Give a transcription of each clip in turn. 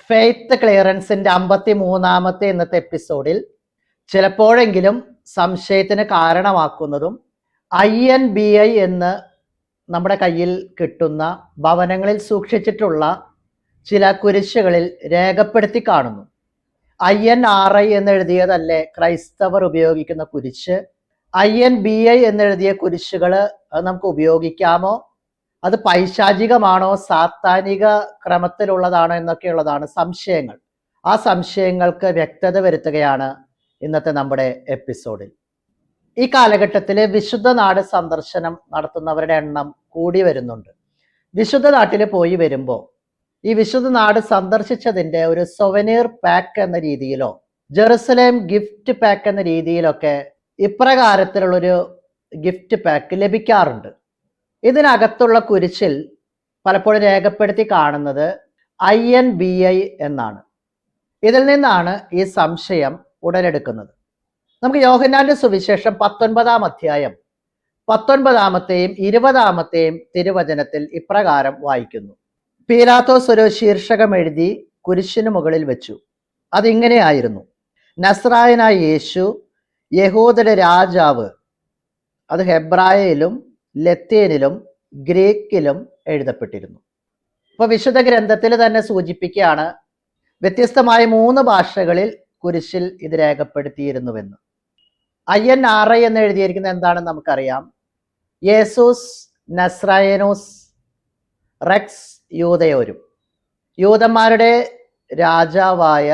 Faith ക്ലിയറൻസിന്റെ 53ാമത്തെ ഇന്നത്തെ എപ്പിസോഡിൽ ചിലപ്പോഴെങ്കിലും സംശയത്തിന് കാരണമാക്കുന്നതും INBI എന്ന് നമ്മുടെ കയ്യിൽ കിട്ടുന്ന ഭവനങ്ങളിൽ സൂക്ഷിച്ചിട്ടുള്ള ചില കുരിശുകളിൽ രേഖപ്പെടുത്തി കാണുന്നു. INRI എന്നെഴുതിയതല്ലേ ക്രൈസ്തവർ ഉപയോഗിക്കുന്ന കുരിശ്? INBI എന്നെഴുതിയ കുരിശുകൾ അത് നമുക്ക് ഉപയോഗിക്കാമോ? അത് പൈശാചികമാണോ, സാത്താനിക ക്രമത്തിലുള്ളതാണോ എന്നൊക്കെയുള്ളതാണ് സംശയങ്ങൾ. ആ സംശയങ്ങൾക്ക് വ്യക്തത വരുത്തുകയാണ് ഇന്നത്തെ നമ്മുടെ എപ്പിസോഡിൽ. ഈ കാലഘട്ടത്തിൽ വിശുദ്ധ നാട് സന്ദർശനം നടത്തുന്നവരുടെ എണ്ണം കൂടി വരുന്നുണ്ട്. വിശുദ്ധ നാട്ടിൽ പോയി വരുമ്പോൾ ഈ വിശുദ്ധ നാട് സന്ദർശിച്ചതിൻ്റെ ഒരു സൊവനീർ പാക്ക് എന്ന രീതിയിലോ ജെറുസലേം ഗിഫ്റ്റ് പാക്ക് എന്ന രീതിയിലൊക്കെ ഇപ്രകാരത്തിലുള്ളൊരു ഗിഫ്റ്റ് പാക്ക് ലഭിക്കാറുണ്ട്. ഇതിനകത്തുള്ള കുരിശിൽ പലപ്പോഴും രേഖപ്പെടുത്തി കാണുന്നത് INBI എന്നാണ്. ഇതിൽ നിന്നാണ് ഈ സംശയം ഉടലെടുക്കുന്നത്. നമുക്ക് യോഹന്നാന്റെ സുവിശേഷം 19-ാം അധ്യായം 19-ാമത്തെയും 20-ാമത്തെയും തിരുവചനത്തിൽ ഇപ്രകാരം വായിക്കുന്നു. പീലാത്തോസ് ഒരു ശീർഷകം എഴുതി കുരിശിന് മുകളിൽ വെച്ചു. അതിങ്ങനെയായിരുന്നു: നസ്രായനായ യേശു, യഹൂദരുടെ രാജാവ്. അത് ഹെബ്രായയിലും ലത്തീനിലും ഗ്രീക്കിലും എഴുതപ്പെട്ടിരുന്നു. അപ്പോൾ വിശുദ്ധ ഗ്രന്ഥത്തിൽ തന്നെ സൂചിപ്പിക്കുകയാണ് വ്യത്യസ്തമായ 3 ഭാഷകളിൽ കുരിശിൽ ഇത് രേഖപ്പെടുത്തിയിരുന്നുവെന്ന്. INRI എന്ന് എഴുതിയിരിക്കുന്നത് എന്താണെന്ന് നമുക്കറിയാം. യേസൂസ് നസ്രായനോസ് റെക്സ് യൂദയോരും, യൂദന്മാരുടെ രാജാവായ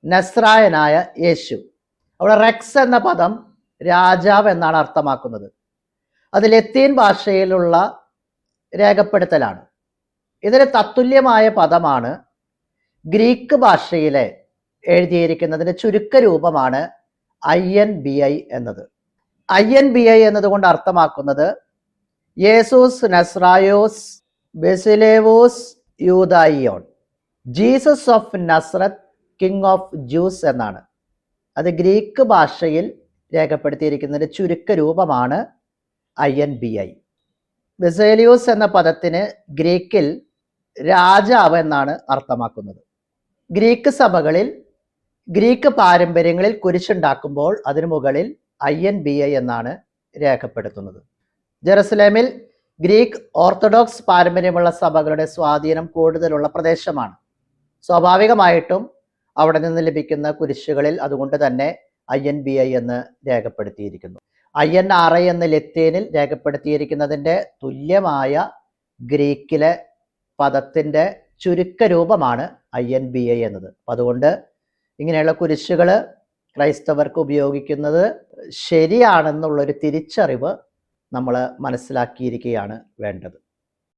നസ്രായനായ യേശു. അവിടെ റെക്സ് എന്ന പദം രാജാവ് എന്നാണ് അർത്ഥമാക്കുന്നത്. അത് ലത്തീൻ ഭാഷയിലുള്ള രേഖപ്പെടുത്തലാണ്. ഇതിന് തത്തുല്യമായ പദമാണ് ഗ്രീക്ക് ഭാഷയിലെ എഴുതിയിരിക്കുന്നതിൻ്റെ ചുരുക്കരൂപമാണ് INBI എന്നത്. INBI എന്നതുകൊണ്ട് അർത്ഥമാക്കുന്നത് യേസൂസ് നസ്രായോസ് ബെസിലേവോസ് യൂദായിയോൺ, Jesus of Nazareth king of Jews എന്നാണ്. അത് ഗ്രീക്ക് ഭാഷയിൽ രേഖപ്പെടുത്തിയിരിക്കുന്നതിൻ്റെ ചുരുക്കരൂപമാണ് INBI. ബെസേലിയോസ് എന്ന പദത്തിന് ഗ്രീക്കിൽ രാജാവ് എന്നാണ് അർത്ഥമാക്കുന്നത്. ഗ്രീക്ക് സഭകളിൽ, ഗ്രീക്ക് പാരമ്പര്യങ്ങളിൽ കുരിശുണ്ടാക്കുമ്പോൾ അതിനു മുകളിൽ INBI എന്നാണ് രേഖപ്പെടുത്തുന്നത്. ജെറുസലേമിൽ ഗ്രീക്ക് ഓർത്തഡോക്സ് പാരമ്പര്യമുള്ള സഭകളുടെ സ്വാധീനം കൂടുതലുള്ള പ്രദേശമാണ്. സ്വാഭാവികമായിട്ടും അവിടെ നിന്ന് ലഭിക്കുന്ന കുരിശുകളിൽ അതുകൊണ്ട് തന്നെ INBI എന്ന് രേഖപ്പെടുത്തിയിരിക്കുന്നു. INRI എന്ന് ലത്തീനിൽ രേഖപ്പെടുത്തിയിരിക്കുന്നതിൻ്റെ തുല്യമായ ഗ്രീക്കിലെ പദത്തിൻ്റെ ചുരുക്കരൂപമാണ് INBI എന്നത്. അതുകൊണ്ട് ഇങ്ങനെയുള്ള കുരിശുകൾ ക്രൈസ്തവർക്ക് ഉപയോഗിക്കുന്നത് ശരിയാണെന്നുള്ളൊരു തിരിച്ചറിവ് നമ്മൾ മനസ്സിലാക്കിയിരിക്കുകയാണ് വേണ്ടത്.